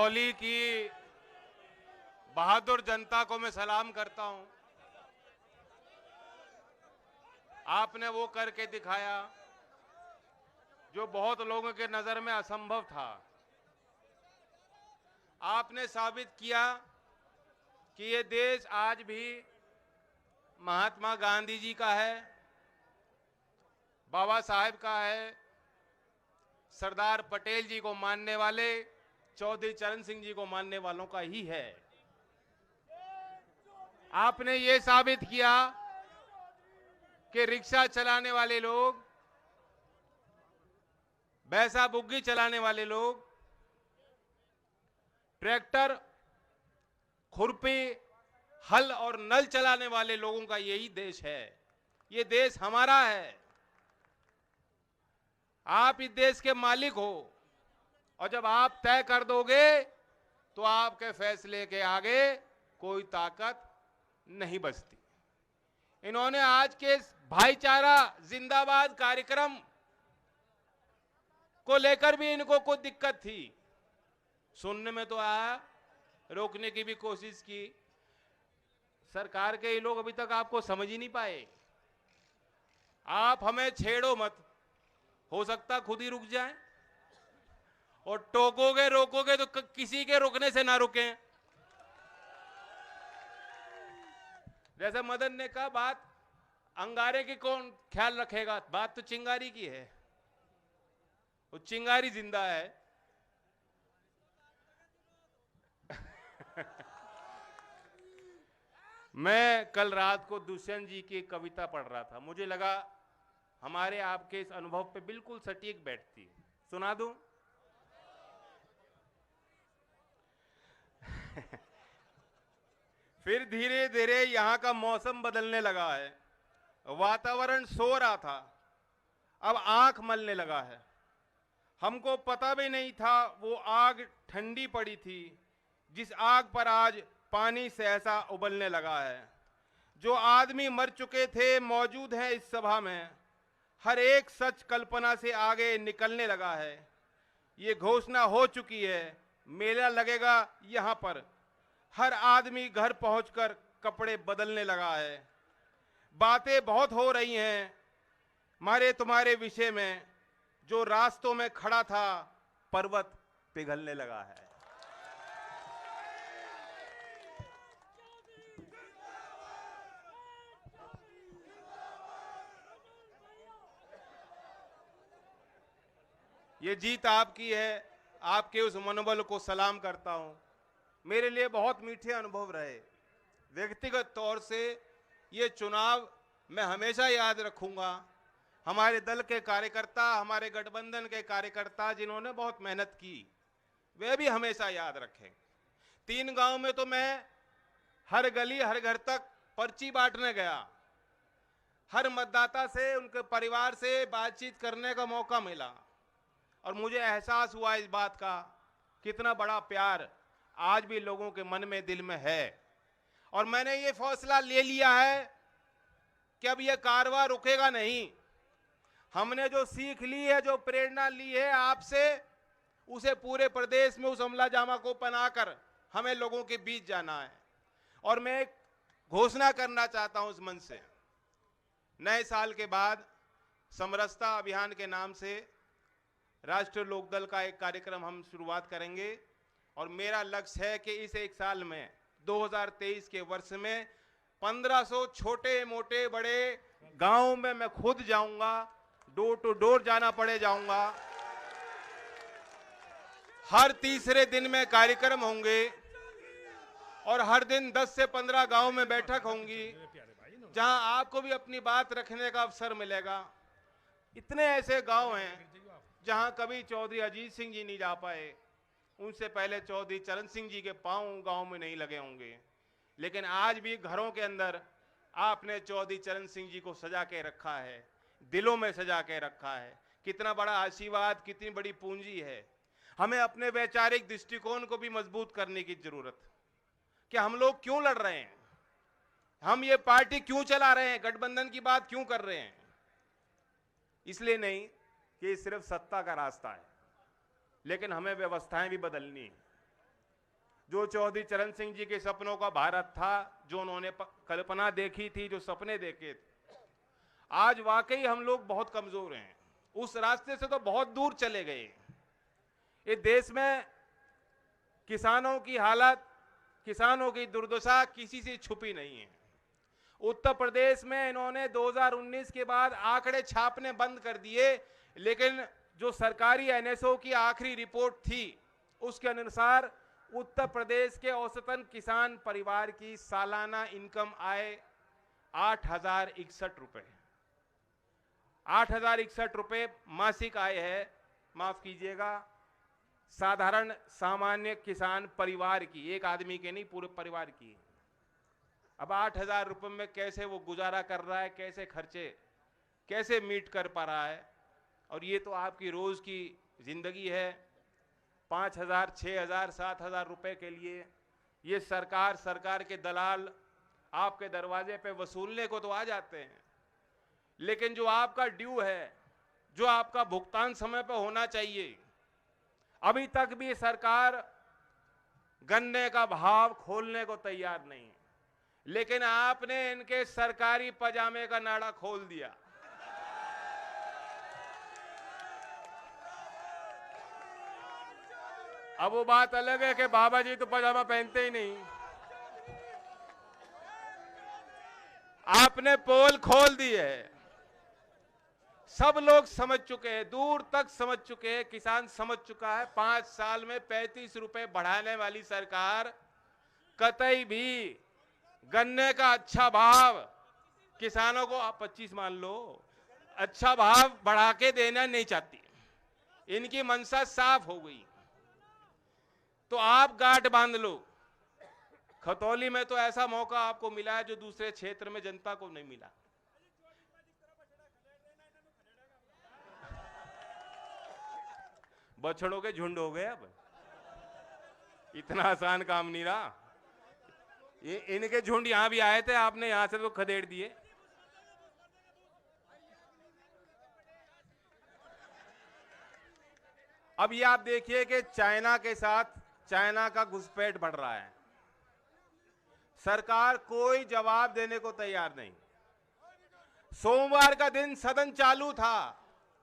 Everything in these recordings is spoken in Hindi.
करौली की बहादुर जनता को मैं सलाम करता हूं। आपने वो करके दिखाया जो बहुत लोगों के नजर में असंभव था। आपने साबित किया कि ये देश आज भी महात्मा गांधी जी का है, बाबा साहेब का है, सरदार पटेल जी को मानने वाले, चौधरी चरण सिंह जी को मानने वालों का ही है। आपने ये साबित किया कि रिक्शा चलाने वाले लोग, भैंसा बुग्गी चलाने वाले लोग, ट्रैक्टर, खुरपी, हल और नल चलाने वाले लोगों का यही देश है। ये देश हमारा है। आप इस देश के मालिक हो और जब आप तय कर दोगे तो आपके फैसले के आगे कोई ताकत नहीं बचती। इन्होंने आज के भाईचारा जिंदाबाद कार्यक्रम को लेकर भी इनको कुछ दिक्कत थी। सुनने में तो आया, रोकने की भी कोशिश की। सरकार के ये लोग अभी तक आपको समझ ही नहीं पाए। आप हमें छेड़ो मत, हो सकता खुद ही रुक जाए, और टोकोगे रोकोगे तो किसी के रुकने से ना रुकें। जैसे मदन ने कहा, बात अंगारे की कौन ख्याल रखेगा, बात तो चिंगारी की है। वो चिंगारी जिंदा है। मैं कल रात को दुष्यंत जी की कविता पढ़ रहा था। मुझे लगा हमारे आपके इस अनुभव पे बिल्कुल सटीक बैठती है। सुना दूं? फिर धीरे धीरे यहां का मौसम बदलने लगा है। वातावरण सो रहा था, अब आंख मलने लगा है। हमको पता भी नहीं था वो आग ठंडी पड़ी थी जिस आग पर आज पानी से ऐसा उबलने लगा है। जो आदमी मर चुके थे मौजूद हैं इस सभा में। हर एक सच कल्पना से आगे निकलने लगा है। ये घोषणा हो चुकी है, मेला लगेगा यहाँ पर। हर आदमी घर पहुंचकर कपड़े बदलने लगा है। बातें बहुत हो रही हैं मारे तुम्हारे विषय में। जो रास्तों में खड़ा था पर्वत पिघलने लगा है। ये जीत आपकी है। आपके उस मनोबल को सलाम करता हूं। मेरे लिए बहुत मीठे अनुभव रहे। व्यक्तिगत तौर से ये चुनाव मैं हमेशा याद रखूंगा। हमारे दल के कार्यकर्ता, हमारे गठबंधन के कार्यकर्ता जिन्होंने बहुत मेहनत की, वे भी हमेशा याद रखें। 3 गांव में तो मैं हर गली हर घर तक पर्ची बांटने गया। हर मतदाता से, उनके परिवार से बातचीत करने का मौका मिला और मुझे एहसास हुआ इस बात का कितना बड़ा प्यार आज भी लोगों के मन में, दिल में है। और मैंने ये फैसला ले लिया है कि अब ये कारवां रुकेगा नहीं। हमने जो सीख ली है, जो प्रेरणा ली है आपसे, उसे पूरे प्रदेश में उस अमला जामा को बनाकर हमें लोगों के बीच जाना है। और मैं एक घोषणा करना चाहता हूं इस मंच से। नए साल के बाद समरसता अभियान के नाम से राष्ट्रीय लोकदल का एक कार्यक्रम हम शुरुआत करेंगे। और मेरा लक्ष्य है कि इस एक साल में 2023 के वर्ष में 1500 छोटे मोटे बड़े गांवों में मैं खुद जाऊंगा, डोर टू डोर जाना पड़े जाऊंगा। हर तीसरे दिन में कार्यक्रम होंगे और हर दिन 10 से 15 गांव में बैठक होंगी जहां आपको भी अपनी बात रखने का अवसर मिलेगा। इतने ऐसे गांव हैं जहां कभी चौधरी अजीत सिंह जी नहीं जा पाए, उनसे पहले चौधरी चरण सिंह जी के पांव गांव में नहीं लगे होंगे, लेकिन आज भी घरों के अंदर आपने चौधरी चरण सिंह जी को सजा के रखा है, दिलों में सजा के रखा है। कितना बड़ा आशीर्वाद, कितनी बड़ी पूंजी है। हमें अपने वैचारिक दृष्टिकोण को भी मजबूत करने की जरूरत है कि हम लोग क्यों लड़ रहे हैं, हम ये पार्टी क्यों चला रहे हैं, गठबंधन की बात क्यों कर रहे हैं। इसलिए नहीं कि सिर्फ सत्ता का रास्ता है, लेकिन हमें व्यवस्थाएं भी बदलनी है। जो चौधरी चरण सिंह जी के सपनों का भारत था, जो उन्होंने कल्पना देखी थी, जो सपने देखे थे, आज वाकई हम लोग बहुत कमजोर हैं। उस रास्ते से तो बहुत दूर चले गए। ये देश में किसानों की हालत, किसानों की दुर्दशा किसी से छुपी नहीं है। उत्तर प्रदेश में इन्होंने 2019 के बाद आंकड़े छापने बंद कर दिए, लेकिन जो सरकारी एनएसओ की आखिरी रिपोर्ट थी उसके अनुसार उत्तर प्रदेश के औसतन किसान परिवार की सालाना इनकम आय 8,061 रुपए, 8,061 रुपए मासिक आय है। माफ कीजिएगा, साधारण सामान्य किसान परिवार की, एक आदमी के नहीं, पूरे परिवार की। अब 8,000 रुपए में कैसे वो गुजारा कर रहा है, कैसे खर्चे कैसे मीट कर पा रहा है। और ये तो आपकी रोज की जिंदगी है। 5,000, 6,000, 7,000 रुपए के लिए ये सरकार के दलाल आपके दरवाजे पे वसूलने को तो आ जाते हैं, लेकिन जो आपका ड्यू है, जो आपका भुगतान समय पर होना चाहिए, अभी तक भी सरकार गन्ने का भाव खोलने को तैयार नहीं है। लेकिन आपने इनके सरकारी पजामे का नाड़ा खोल दिया। अब वो बात अलग है कि बाबा जी तो पजामा पहनते ही नहीं। आपने पोल खोल दी है। सब लोग समझ चुके हैं, दूर तक समझ चुके हैं, किसान समझ चुका है। 5 साल में 35 रुपए बढ़ाने वाली सरकार कतई भी गन्ने का अच्छा भाव किसानों को, आप 25 मान लो, अच्छा भाव बढ़ा के देना नहीं चाहती। इनकी मंशा साफ हो गई। तो आप गांठ बांध लो। खतौली में तो ऐसा मौका आपको मिला है जो दूसरे क्षेत्र में जनता को नहीं मिला। बछड़ों के झुंड हो गए। अब इतना आसान काम नहीं रहा। ये इनके झुंड यहां भी आए थे, आपने यहां से तो खदेड़ दिए। अब ये आप देखिए कि चाइना के साथ चाइना का घुसपैठ बढ़ रहा है। सरकार कोई जवाब देने को तैयार नहीं। सोमवार का दिन सदन चालू था,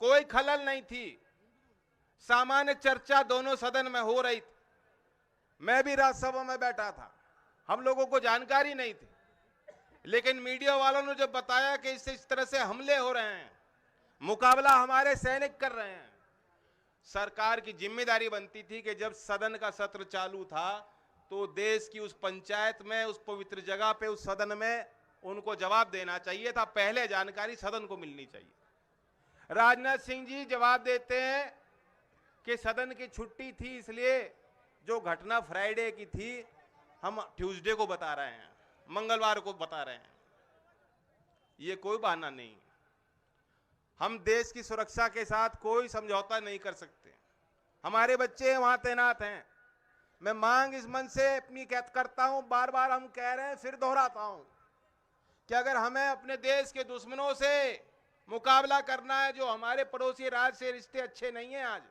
कोई खलल नहीं थी, सामान्य चर्चा दोनों सदन में हो रही थी। मैं भी राज्यसभा में बैठा था, हम लोगों को जानकारी नहीं थी, लेकिन मीडिया वालों ने जब बताया कि इस तरह से हमले हो रहे हैं, मुकाबला हमारे सैनिक कर रहे हैं, सरकार की जिम्मेदारी बनती थी कि जब सदन का सत्र चालू था तो देश की उस पंचायत में, उस पवित्र जगह पे, उस सदन में उनको जवाब देना चाहिए था। पहले जानकारी सदन को मिलनी चाहिए। राजनाथ सिंह जी जवाब देते हैं कि सदन की छुट्टी थी, इसलिए जो घटना फ्राइडे की थी हम ट्यूसडे को बता रहे हैं, मंगलवार को बता रहे हैं। ये कोई बहाना नहीं। हम देश की सुरक्षा के साथ कोई समझौता नहीं कर सकते। हमारे बच्चे वहां तैनात हैं। मैं मांग इस मन से अपनी करता हूं, बार बार हम कह रहे हैं, फिर दोहराता हूं कि अगर हमें अपने देश के दुश्मनों से मुकाबला करना है, जो हमारे पड़ोसी राज्य से रिश्ते अच्छे नहीं हैं आज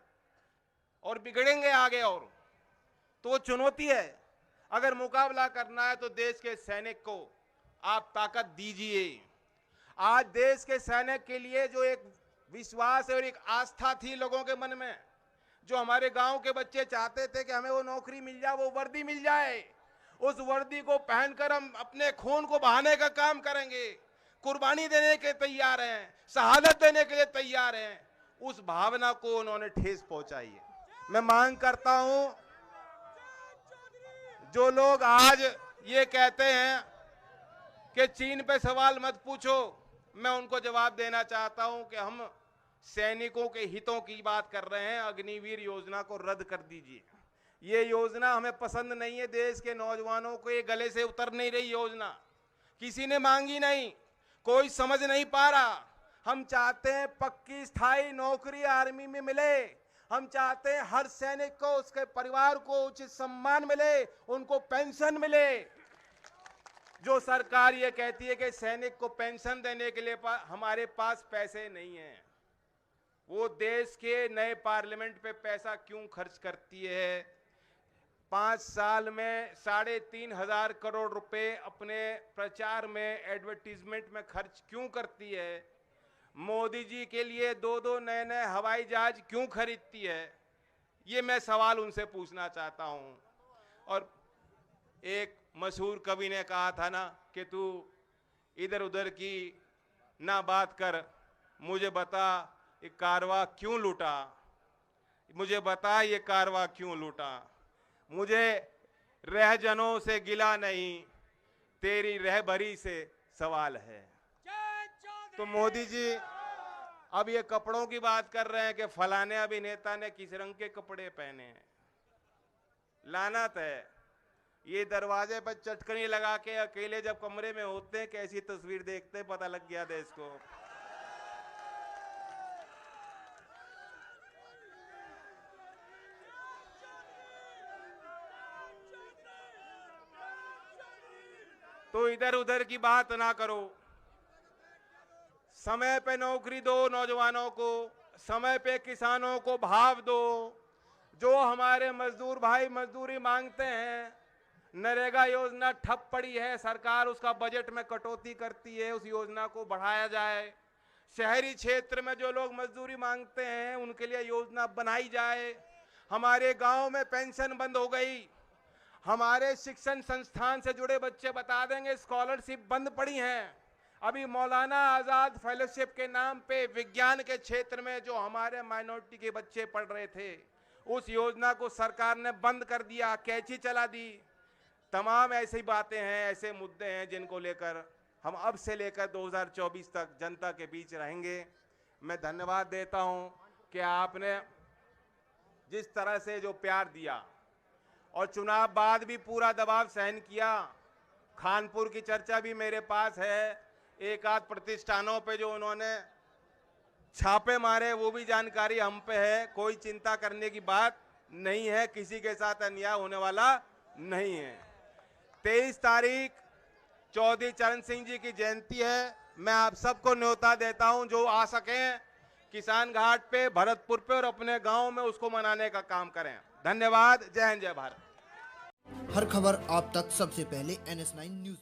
और बिगड़ेंगे आगे, और तो वो चुनौती है। अगर मुकाबला करना है तो देश के सैनिक को आप ताकत दीजिए। आज देश के सैनिक के लिए जो एक विश्वास और एक आस्था थी लोगों के मन में, जो हमारे गांव के बच्चे चाहते थे कि हमें वो नौकरी मिल जाए, वो वर्दी मिल जाए, उस वर्दी को पहनकर हम अपने खून को बहाने का काम करेंगे, कुर्बानी देने के तैयार हैं, शहादत देने के लिए तैयार हैं, उस भावना को उन्होंने ठेस पहुंचाई है। मैं मांग करता हूं, जो लोग आज ये कहते हैं कि चीन पे सवाल मत पूछो, मैं उनको जवाब देना चाहता हूं कि हम सैनिकों के हितों की बात कर रहे हैं। अग्निवीर योजना को रद्द कर दीजिए। ये योजना हमें पसंद नहीं है। देश के नौजवानों को ये गले से उतर नहीं रही योजना, किसी ने मांगी नहीं, कोई समझ नहीं पा रहा। हम चाहते हैं पक्की स्थायी नौकरी आर्मी में मिले। हम चाहते हैं हर सैनिक को, उसके परिवार को उचित सम्मान मिले, उनको पेंशन मिले। जो सरकार ये कहती है कि सैनिक को पेंशन देने के लिए हमारे पास पैसे नहीं हैं, वो देश के नए पार्लियामेंट पे पैसा क्यों खर्च करती है? 5 साल में 3,500 करोड़ रुपए अपने प्रचार में, एडवर्टीजमेंट में खर्च क्यों करती है? मोदी जी के लिए 2-2 नए-नए हवाई जहाज क्यों खरीदती है? ये मैं सवाल उनसे पूछना चाहता हूं। और एक मशहूर कवि ने कहा था ना कि तू इधर उधर की ना बात कर, मुझे बता ये कारवा क्यों लूटा, मुझे बता ये कारवा क्यों लूटा। मुझे रहजनों से गिला नहीं, तेरी रहबरी से सवाल है। तो मोदी जी अब ये कपड़ों की बात कर रहे हैं कि फलाने अभिनेता ने किस रंग के कपड़े पहने हैं। लानत है, ये दरवाजे पर चटकनी लगा के अकेले जब कमरे में होते हैं कैसी तस्वीर देखते हैं, पता लग गया देश को। तो इधर उधर की बात ना करो, समय पे नौकरी दो नौजवानों को, समय पे किसानों को भाव दो। जो हमारे मजदूर भाई मजदूरी मांगते हैं, नरेगा योजना ठप पड़ी है, सरकार उसका बजट में कटौती करती है, उस योजना को बढ़ाया जाए। शहरी क्षेत्र में जो लोग मजदूरी मांगते हैं उनके लिए योजना बनाई जाए। हमारे गांव में पेंशन बंद हो गई, हमारे शिक्षण संस्थान से जुड़े बच्चे बता देंगे स्कॉलरशिप बंद पड़ी हैं। अभी मौलाना आजाद फेलोशिप के नाम पे विज्ञान के क्षेत्र में जो हमारे माइनॉरिटी के बच्चे पढ़ रहे थे, उस योजना को सरकार ने बंद कर दिया, कैंची चला दी। तमाम ऐसी बातें हैं, ऐसे मुद्दे हैं जिनको लेकर हम अब से लेकर 2024 तक जनता के बीच रहेंगे। मैं धन्यवाद देता हूं कि आपने जिस तरह से जो प्यार दिया और चुनाव बाद भी पूरा दबाव सहन किया। खानपुर की चर्चा भी मेरे पास है, एक आध प्रतिष्ठानों पे जो उन्होंने छापे मारे वो भी जानकारी हम पे है। कोई चिंता करने की बात नहीं है, किसी के साथ अन्याय होने वाला नहीं है। 23 तारीख चौधरी चरण सिंह जी की जयंती है। मैं आप सबको न्योता देता हूं, जो आ सकें किसान घाट पे, भरतपुर पे और अपने गांव में उसको मनाने का काम करें। धन्यवाद। जय हिंद, जय भारत। हर खबर आप तक सबसे पहले NS9 न्यूज